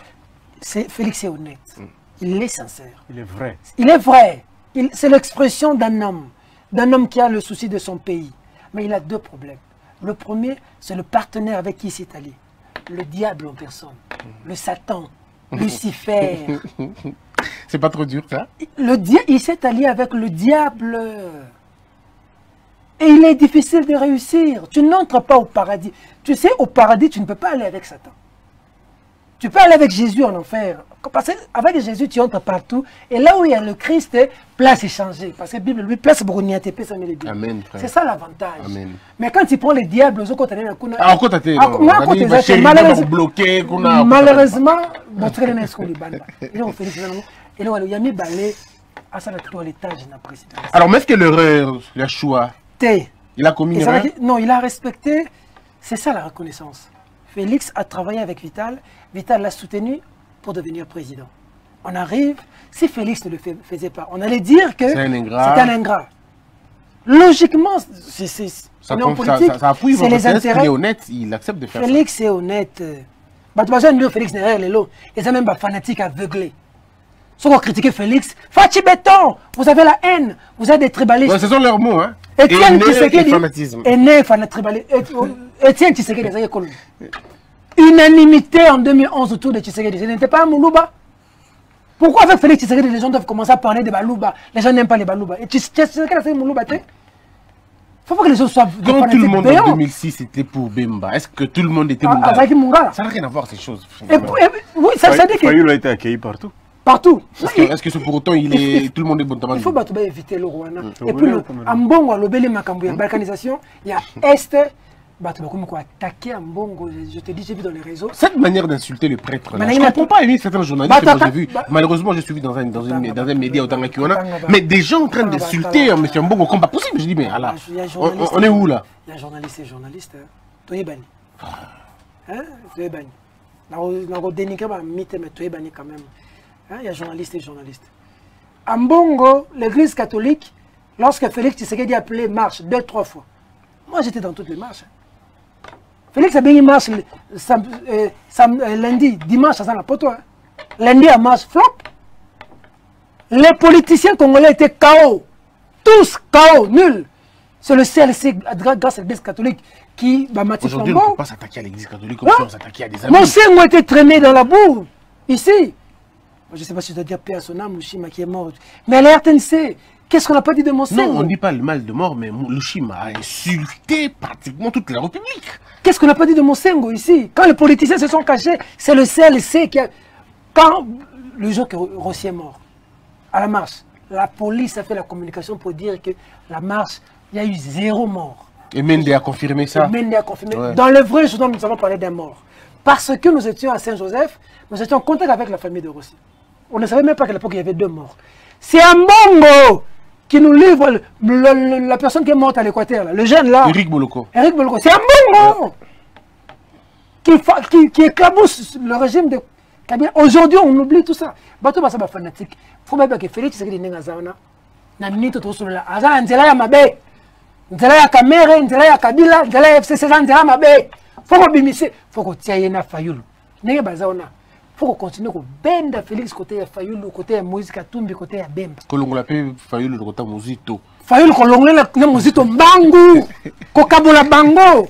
Félix est honnête. Il est sincère. Il est vrai. Il est vrai. C'est l'expression d'un homme qui a le souci de son pays. Mais il a deux problèmes. Le premier, c'est le partenaire avec qui il s'est allié. Le diable en personne. Le Satan. Lucifer. C'est pas trop dur, ça? Il s'est allié avec le diable. Et il est difficile de réussir. Tu n'entres pas au paradis. Tu sais, au paradis, tu ne peux pas aller avec Satan. Tu peux aller avec Jésus en enfer. Parce qu'avec Jésus, tu entres partout. Et là où il y a le Christ, place est changée. Parce que la Bible lui place pour n'y être ça met les deux. C'est ça l'avantage. Mais quand tu prends les diables, malheureusement, alors, mais est-ce que l'erreur, le choix, il a commis une erreur? Non, il a respecté. C'est ça la reconnaissance. Félix a travaillé avec Vital. Vital l'a soutenu pour devenir président. On arrive, si Félix ne le faisait pas, on allait dire que c'est un ingrat. Logiquement, c'est les intérêts. Il est honnête, il accepte de faire Félix ça. Est honnête. Félix n'est rien, ils sont même fanatique aveuglé. Si vous critiquez Félix, Fachi Béton, vous avez la haine, vous avez des tribalistes. Ouais, ce sont leurs mots, hein. Etienne Tshisekedi est né fanatique. Etienne Tshisekedi est né. Unanimité en 2011 autour de Tshisekedi. Ce n'était pas un Moulouba. Pourquoi avec Félix Tshisekedi, les gens doivent commencer à parler de Balouba? Les gens n'aiment pas les Balouba. Et Tshisekedi a fait Moulouba. Il ne faut pas que les gens soient. Quand tout le monde en 2006 c'était pour Bemba, est-ce que tout le monde était Mungala? Ça n'a rien à voir ces choses. Oui, ça veut dire que. Fayulu a été accueilli partout. Partout. Est-ce que pour autant tout le monde est bon? Il faut éviter le Rwanda. Et puis, en Bongo, le Makambu, balkanisation, il y a Est. Attaquer un bongo, je te dis, j'ai vu dans les réseaux. Cette manière d'insulter le prêtre, je ne comprends pas aimer certains journalistes que j'ai vu. Malheureusement, je suis vu dans un média au Tangakiwana. Mais des gens en train d'insulter M. Mbongo comme pas possible. Je dis, mais alors, on est où là? Il y a journalistes et journalistes. Toyebani. Toyebani. On dénigre un mythe, mais Toyebani quand même. Il y a journalistes et journalistes. En Bongo, l'église catholique, lorsque Félix Tshisekedi a appelé marche 2-3 fois, moi j'étais dans toutes les marches. Félix a bien marche lundi, dimanche, ça la poto. Lundi à marche flop. Les politiciens congolais étaient KO. Tous KO, nul. C'est le CLC, grâce à l'église catholique, qui va matcher. Aujourd'hui, on ne peut pas s'attaquer à l'église catholique comme si on s'attaquait à des amis. Mon sang a été traîné dans la boue, ici. Je ne sais pas si je dois dire paix à son âme, Lushima qui est mort. Mais à la RTNC, qu'est-ce qu'on n'a pas dit de Monsengo? Non, on ne dit pas le mal de mort, mais Lushima a insulté pratiquement toute la République. Qu'est-ce qu'on n'a pas dit de Monsengo ici? Quand les politiciens se sont cachés, c'est le CLC qui a... Quand le jour que Rossi est mort, à la marche, la police a fait la communication pour dire que la marche, il y a eu 0 mort. Et Mende a confirmé ça. Mende a confirmé. Ouais. Dans le vrai journal, nous avons parlé d'un mort. Parce que nous étions à Saint-Joseph, nous étions en contact avec la famille de Rossi. On ne savait même pas qu'à l'époque, il y avait 2 morts. C'est un Mbongo qui nous livre la personne qui est morte à l'Équateur, le jeune là. Eric Boloko. Eric Boloko. C'est un Mbongo qui éclabousse le régime de Kabila. Aujourd'hui, on oublie tout ça. Bato basa ba fanatique. Faut même que Félix Tshisekedi nenga zaona. Na nito to solo la. Azala nzela ya mabe. Nzela ya Kamere, nzela ya Kabila, nzela ya FCC, nzela ya mabe. Faut ko bimise, faut ko tia yena Fayulu. Nenge bazaona. Faut qu'on continue à benda Félix côté ya Fayulu, côté ya Moïse Katumbi, côté ya Bemba. Kolongola pe Fayulu le côté Muzito. Fayulu kolongola na Muzito mbangu. Kokabola bango.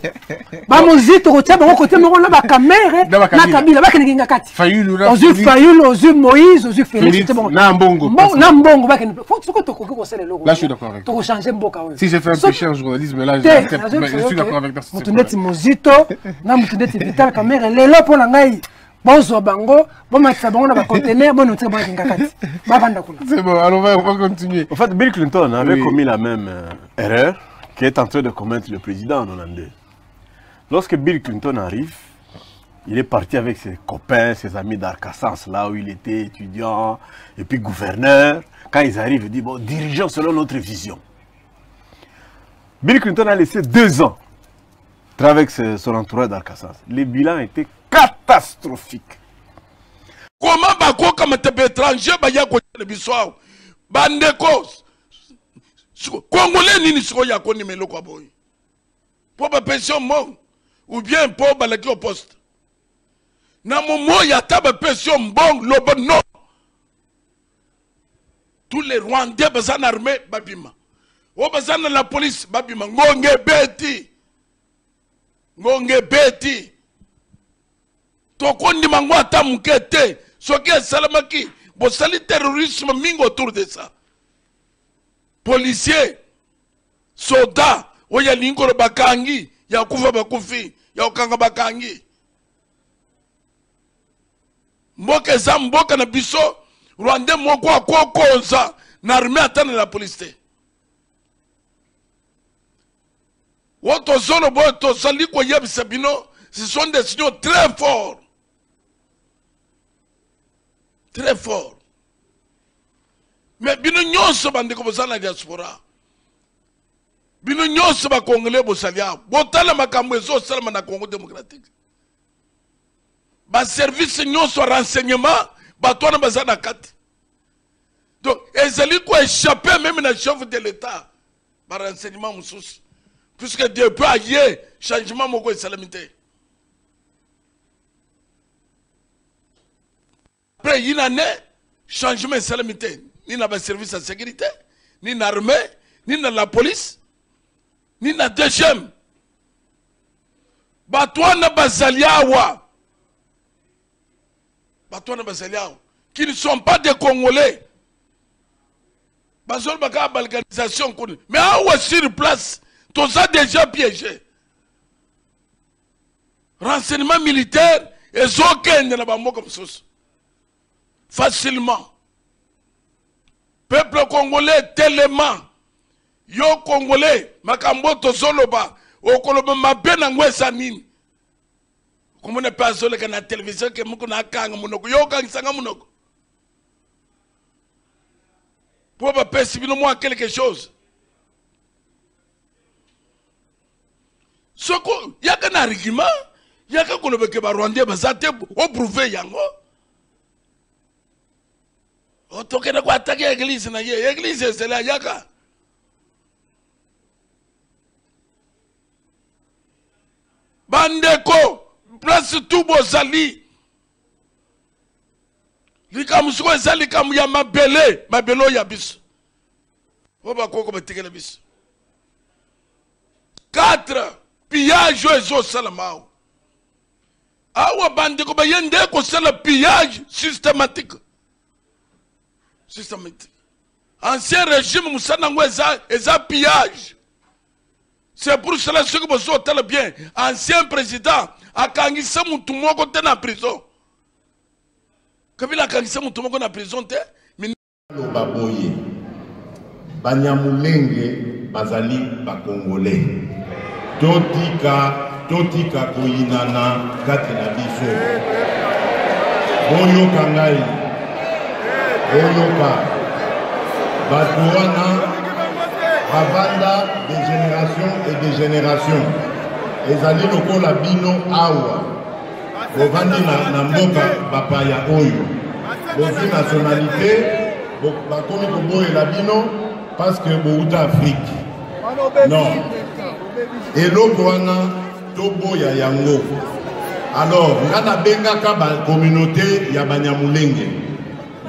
Ba Muzito côté bango côté mo na ba Kamere, na Kabila, ba keninga kati. Fayulu na Fayulu, ozu Moïse, ozu Félix, c'est bon. Na Mbongo. Na Mbongo ba keninga. Faut que to ko sele logo. Là je suis d'accord avec toi. To changer mboka. Si j'ai fait un péché en journalisme là, je suis d'accord avec toi. Mutundeti Muzito, na mutundeti Vital Kamere, lelo pona ngai. C'est bon, alors on va continuer. En fait, Bill Clinton avait commis la même erreur qu'est en train de commettre le président en 92. Lorsque Bill Clinton arrive, il est parti avec ses copains, ses amis d'Arkansas, là où il était étudiant, et puis gouverneur. Quand ils arrivent, ils disent, bon, dirigeons selon notre vision. Bill Clinton a laissé 2 ans avec son entourage d'Arkansas. Les bilans étaient catastrophique. Comment bako comme te étranger ba ya ko le biswa bandeko congolais nini siko ya ko nimelo kwa boy pour ba pension mo ou bien pour ba la au poste na momo ya taba pension bon lobo non tous les Rwandais bazan armée babima o bazan la police babima ngonge beti Tokondi mangwa ta mukete soki salamaki bo sali terrorisme mingo autour de ça policier soldat oya lingolo bakangi ya kufa bakufi ya okanga bakangi mboka za mboka na biso Rwanda moko akokonza na armée atana la police woto zolo bo to sali ko yebisa bino ce sont des signaux très forts. Très fort. Mais bino nyonso bande ko bosala diaspora. Bino nyonso ba congolais bosalia. Botala makambo ezo salama na Congo démocratique. Ba service nyonso renseignement ba tona bazana kati. Donc ezali ko échapper même na chef de l'état. Ba renseignement mususu. Puisque depuis ailleurs changement moko salamité. Après une année, changement de salamité. Ni dans le service de sécurité, ni dans l'armée, ni dans la police, ni dans le deuxième. Batouana Bazaliawa. Batouana Bazaliawa. Qui ne sont pas des Congolais. Bazol Baka l'organisation. Mais à sur place, tout ça déjà piégé. Renseignement militaire, et aucun ne l'a pas comme ça. Facilement. Peuple congolais tellement. Yo congolais, makambo tozoloba, okoloba mabena ngwesa nini. Comment ne pas zoler na télévision que muko na kanga munoko yo kangsanga munoko. Pour pas percevoir moi quelque chose. Soko yaka na argument, yaka koloba ke ba Rwandais bazate o prouver yango. Otokena kwa attaquer l'église na ye, l'église c'est la yaka. Bandeko, place tout bozali. Likamusuko ezali kamu ya mabelo ya biso. Oba koko batikela biso. 4 pillage ezo salamao. Awa bandeko bayende ko sala pillage systématique. Ancien régime, Moussanango, eza pillage. C'est pour cela que vous êtes bien. Ancien président, a kangisa Moutoumoko en prison. Kabila a kangisa Moutoumoko en prison. Baboye, Banyamulenge, Bazali, Bakongolais. Totika koyinana katina biso. Boyo kangai. Boyo ka. Batouana. Bavanda de génération et de génération. Ezali lokola bino awa. Bovandi na mboka bapaya oyo. Bozi nationalité. Bakomi koboye la bino parce que bouta Afrique. Non. Et l'Okwana toboya yango. Alors, ngana benga ka ba communauté ya Banyamulenge.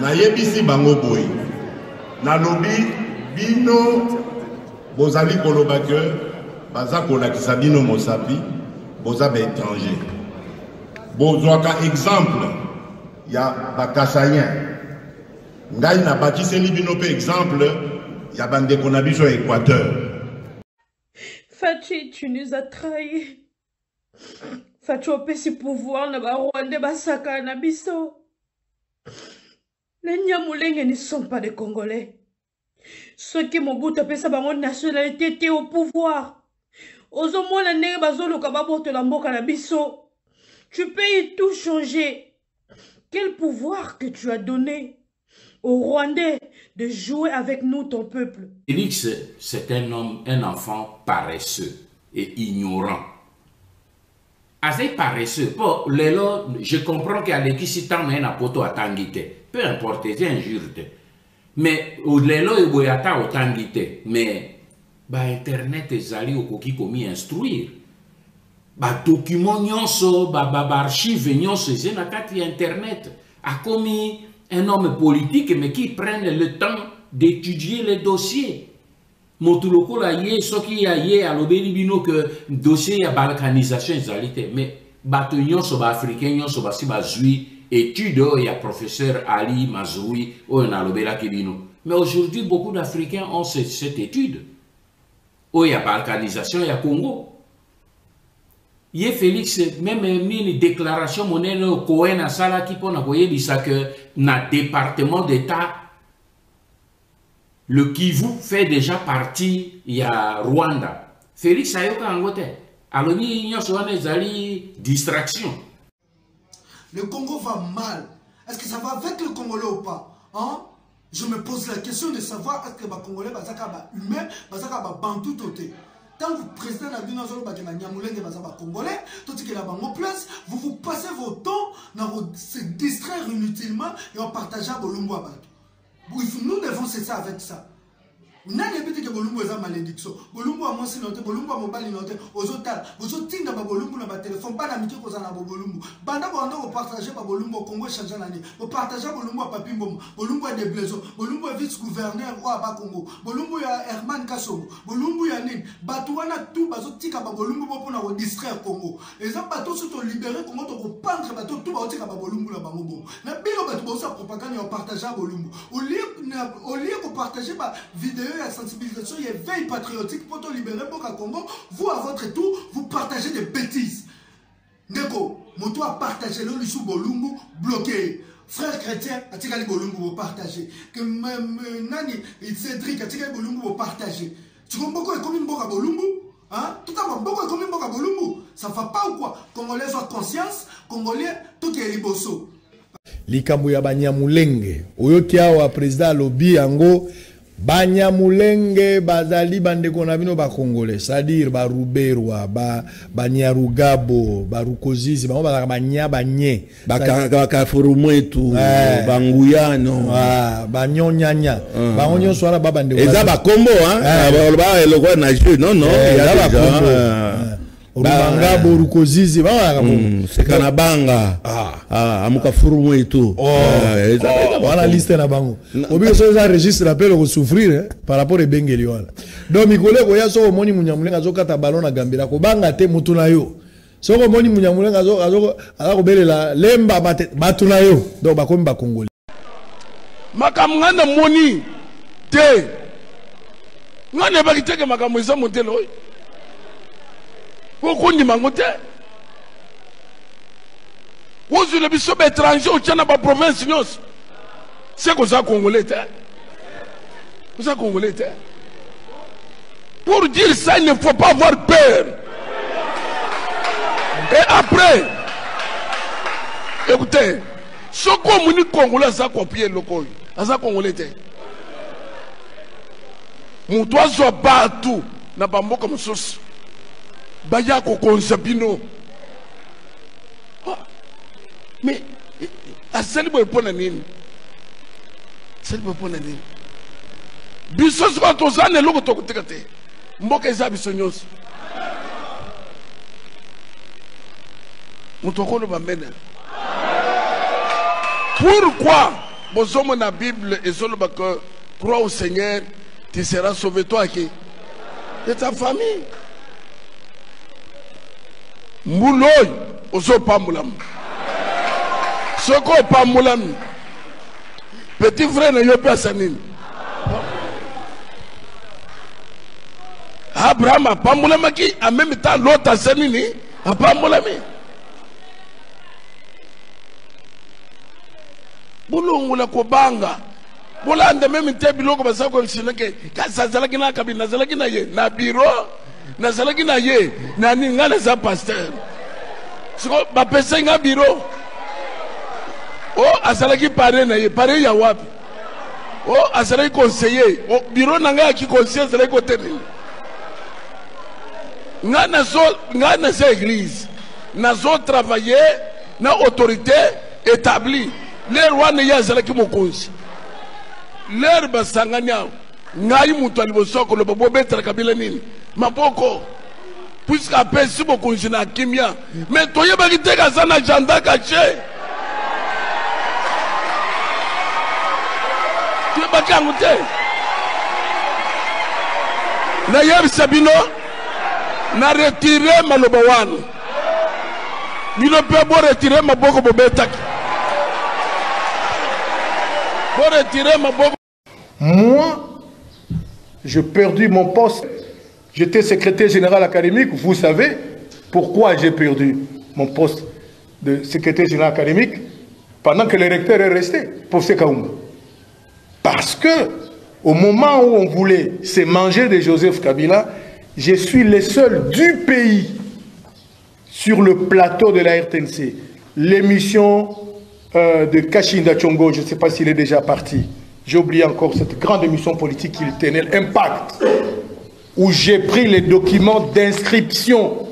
Na yebisi bango boy. Na lobi bino bozali koloba que baza kolakisa bino mosapi boza ba étranger. Bozwaka exemple ya bakasayen. Ngai na bakiseli bino pe exemple ya bandeko na biso Équateur. Fachi, tu nous as trahis. Fachi, on peut se pouvoir na ba Rwanda basaka na biso. Les Nyamulenge ne sont pas des Congolais. Ceux qui m'ont bouté pesa bango nationalité étaient au pouvoir. Ozomo la nege bazolo kababoto la mboka na biso. Tu peux tout changer. Quel pouvoir que tu as donné aux Rwandais de jouer avec nous, ton peuple? Félix, c'est un homme, un enfant paresseux et ignorant. Assez paresseux. Bon, je comprends qu'à l'équisitant, mais un poto à tangité. Peu importe, c'est injure. Mais au lelo et boyata au tangité. Mais, bah, Internet est allé au coquille commis instruire. Bah, document nyonso, bah, archive nyonso, c'est na kati Internet. A commis un homme politique, mais qui prenne le temps d'étudier les dossiers. Motuloko la yé, ce qui a yé à l'obélibino que dossier à balkanisation exalité. Mais bâtonnions sur africains, sur basi bazui, études, il y a professeur Ali Mazoui, ou un alobela kibino. Mais aujourd'hui, beaucoup d'Africains ont cette étude. Où il y a balkanisation, il y a Congo. Yé Félix, même une déclaration monnaie au Cohen à Sala qui pona koye bisa que na département d'État le Kivu fait déjà partie il y a Rwanda. Félix ayoka angote. Alors ni nyoswana ezali distraction. Le Congo va mal. Est-ce que ça va avec le Congolais ou pas? Hein? Je me pose la question de savoir est-ce que les Congolais bazaka humain, bazaka bantu toté. Tant que le président a dit que les Congolais, tout ce qui est là en place, vous passez votre temps à se distraire inutilement et en partageant Bolumbo à Bato. Nous devons cesser avec ça. Nous n'avons pas dit que Bolumbo est une malédiction. Bolumbo a montré noté, Bolumbo a mobile noté, aux hôtels, aux autres dans Bolumbo dans le téléphone, pas d'amitié qu'on a Bolumbo. Banda vous partagez par Bolumbo, Congo change l'année. Vous partagez Bolumbo à Papimbo, Bolumbo a des blessures, Bolumbo est vice-gouverneur ou à Congo, Bolumbo a Herman Kassobo, Bolumbo a Nin, Batouana tout, Bazotika Bolumbo pour nous distraire Congo. Les gens bateaux sont libérés, Congo, pour pendre bateau tout Bazotika Bolumbo la Bango. N'a pas de sa propagande et on partage Bolumbo. Au lieu de partager ma vidéo, la sensibilisation, il y a veille patriotique pour te libérer pour le Congo. Vous, à votre tour, vous partagez des bêtises. Neko, mon toit partagé le sous Bolumbu, bloqué. Frère chrétien, a tiré Bolumbu, vous partagez. Que Nani, Cédric, a tiré Bolumbu, vous partagez. Tu comprends pourquoi il est comme une boca Bolumbu? Hein? Tout à l'heure, pourquoi il est comme une boca Bolumbu? Ça ne va pas ou quoi? Congolais ont conscience, Congolais, tout est liboso. Likambo ya Banyamulenge, oyokia wa président Lobi Ango. Banyamulenge bazali bandeko na bino ba Congolais, c'est-à-dire ba Ruberwa, ba Nyarugabo, ba Rukozizi, ba banya banye, ba Kafurumu etu, ba Nguyano, ba Nyonyanya, ba onyo swara ba bandeko. Eza ba Kombo hein, ba eloko na jeu, non non, ya ba Kombo. Rubangabo Rukozizi, c'est Kanabanga. Amuka Furumu et tout. Voilà liste na bango. Obi so za registre appel au souffrir par rapport à Bengeli wala. Donc mikole ko ya so moni munyamulenga zo kata ballon na gambira ko banga te mutuna yo. So ko moni munyamulenga zo ala ko belela lemba batuna yo. Donc ba komi ba Congolais. makamngana moni te ngane bakiteke makamweza motelo ko kundi mangote wozu le biso be étranger au tchana ba province nyos c'est que ça congolais te ça congolais te pour dire ça il ne faut pas avoir peur et après écoutez ce qu'on muni congolais ça copier loko ça congolais te mon toiso partout na bambo comme sauce baya ko konsabino mais asali boy pona nini asali boy pona nini biso so to zane loko to kutekate mboka eza biso nyonso mutokolo bamena pourquoi bozomo na Bible ezoloba que crois au Seigneur tu seras sauvé toi qui et ta famille mbuloy ozo pamulam soko pamulam petit frère na yo personne Abraham a pamulamaki en même temps l'autre sanini a pamulami bulungula kobanga bolanda même te biloko basako sinake kasazalaki na kabina nazalaki na ye na bureau nazalaki na ye na ningana za pasteur siko bapesa nga bureau oh azalaki pare na ye pare ya wapi oh azalaki conseiller oh bureau nanga ki conseiller azalaki koteni ngana za église nazo travailler na autorité établie les rois ne yazalaki mokonzi l'air basanganya ngai mutu alibosoko lo bobo betra kabila nini maboko puisque apesi bokonzi na kimia mais toyeba kiteka sana janda kache toyeba kangote na yeb sabino na retirer maloba wana milo pe bo retirer maboko bobetaki bo retirer maboko. Moi, j'ai perdu mon poste. J'étais secrétaire général académique. Vous savez pourquoi j'ai perdu mon poste de secrétaire général académique pendant que le recteur est resté pour ce Kaouma. Parce que au moment où on voulait se manger de Joseph Kabila, je suis le seul du pays sur le plateau de la RTNC. L'émission de Kashinda Tchongo, je ne sais pas s'il est déjà parti. J'ai oublié encore cette grande émission politique qu'il tenait, Impact, où j'ai pris les documents d'inscription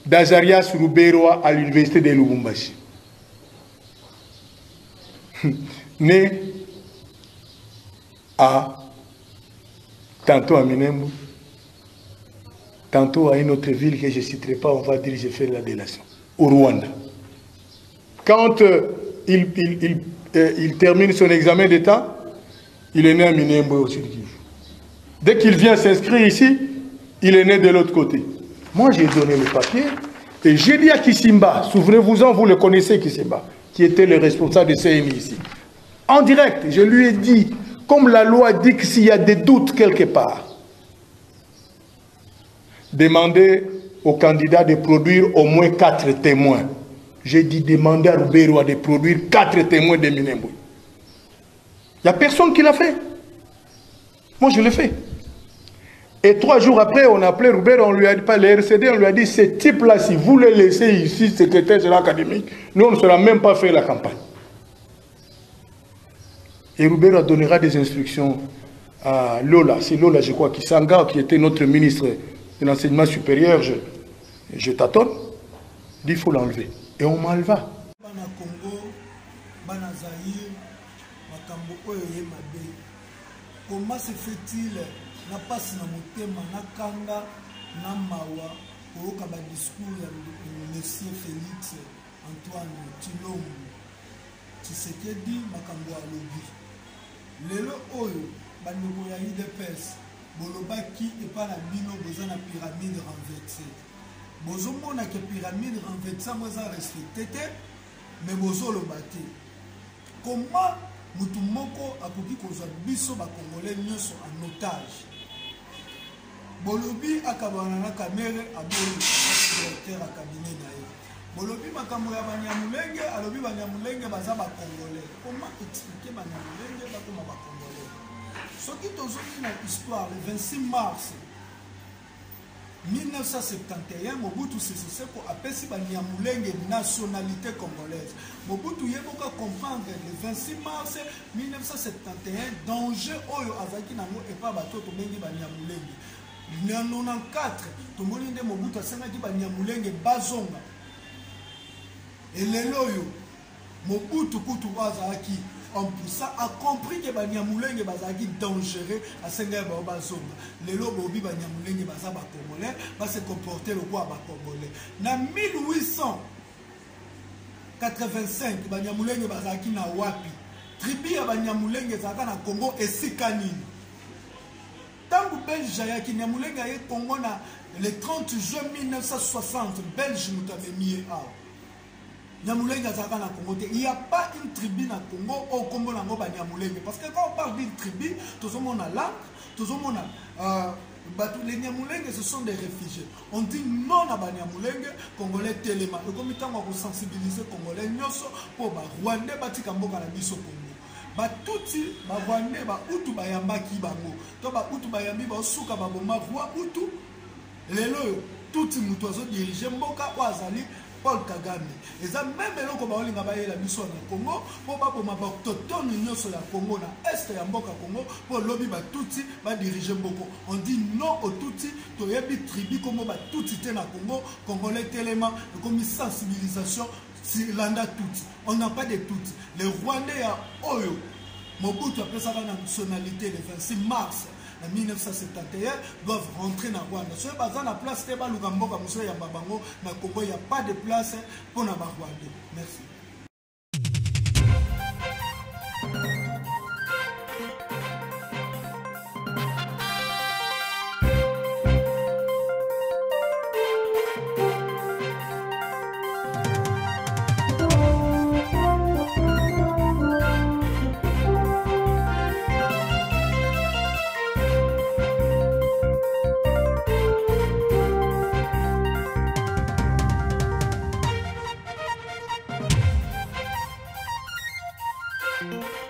d'Azarias Ruberoa à l'université de Lubumbashi. Né à tantôt à Minembo, tantôt à une autre ville que je ne citerai pas, on va dire j'ai fait la délation, au Rwanda. Quand il termine son examen d'État, il est né à Minembo au Sud Kivu. Dès qu'il vient s'inscrire ici, il est né de l'autre côté. Moi, j'ai donné le papier et j'ai dit à Kisimba, souvenez-vous-en, vous le connaissez Kisimba, qui était le responsable de CMI ici. En direct, je lui ai dit, comme la loi dit que s'il y a des doutes quelque part, demandez au candidat de produire au moins 4 témoins. J'ai dit, demandez à Ruberoa de produire 4 témoins de Minembo. Il n'y a personne qui l'a fait. Moi, je l'ai fait. Et 3 jours après, on a appelé Ruberoa, on lui a dit, pas le RCD, on lui a dit, ce type-là, si vous le laissez ici, secrétaire général académique, nous, on ne saura même pas faire la campagne. Et Ruberoa donnera des instructions à Lola. C'est Lola, je crois, qui était notre ministre de l'enseignement supérieur. Je tâtonne. Il faut l'enlever. Et on m'enleva. Comment se fait-il na passe na motema na kanga na mawa pour ka discours ya monsieur Félix Antoine Tshilombo Tshisekedi makambo ya lobi lelo oyo bandeko ya UDPS bolobaki epa na bino boza na pyramide renversée bozomona ke pyramide renversée moza respecté te mais bozoloba te comment mutu moko akoki kozwa biso bakongolais nyonso en otage. Bolobi akabana na Kamere aboli directeur à cabinet na ye. Bolobi makambo ya Banyamulenge, alobi Banyamulenge baza bakongolais. Comment expliquer Banyamulenge bakoma bakongolais? Soki tozongi na histoire le 26 mars 1971, Mobutu Sese Seko apesi Banyamulenge nationalité congolaise. Mobutu yeboka comprendre le 26 mars 1971 danger oyo azaki nango epa batoto bengi Banyamulenge. En 1994, tomoni nde Mobutu asengaki Banyamulenge bazonga. Et leloyo Mobutu kutu azaki en plus ça a compris que Banyamulenge bazaki dangereux à senga bazonga. Lelo bobi Banyamulenge baza ba congolais va se comporter le quoi ba congolais. Na 1885 Banyamulenge bazaki na wapi? Tribu ya Banyamulenge zaka na Congo esikanini. Tangu Belge yaki Nyamulenge aye Congo na le 30 juin 1960 Belge mutabemiye a. Nyamulenge azaka na Congo. Il n'y a pas une tribu na Congo au Congo na ngoba Nyamulenge parce que quand on parle d'une tribu, tout le monde a langue, tout le monde a les Nyamulenge ce sont des réfugiés. On dit non à Banyamulenge, Congolais téléma. Et comme il temps on sensibiliser Congolais nyoso pour ba Rwandais batika mboka na biso Congo. Ba tuti ba Rwandais ba utu ba yambaki bango. To ba utu ba yambi ba suka ba boma roi utu. Lelo tuti mutu azo diriger mboka o azali Paul Kagame. Et ça même eloko ba olinga ba yela biso na Congo pour ba boma ba autochtone nyoso ya Congo na est ya mboka Congo pour lobby ba tuti ba diriger mboko. On dit non au tuti to yebi tribu comme ba tuti te na Congo, Congolais téléma comme sensibilisation si landa tuti. On n'a pas de tuti. Les Rwandais à Oyo Mobutu après ça la nationalité le 26 mars en 1971 doivent rentrer dans Rwanda. Si vous avez la place, il n'y a pas de place pour les Rwandais. Merci. Thank you.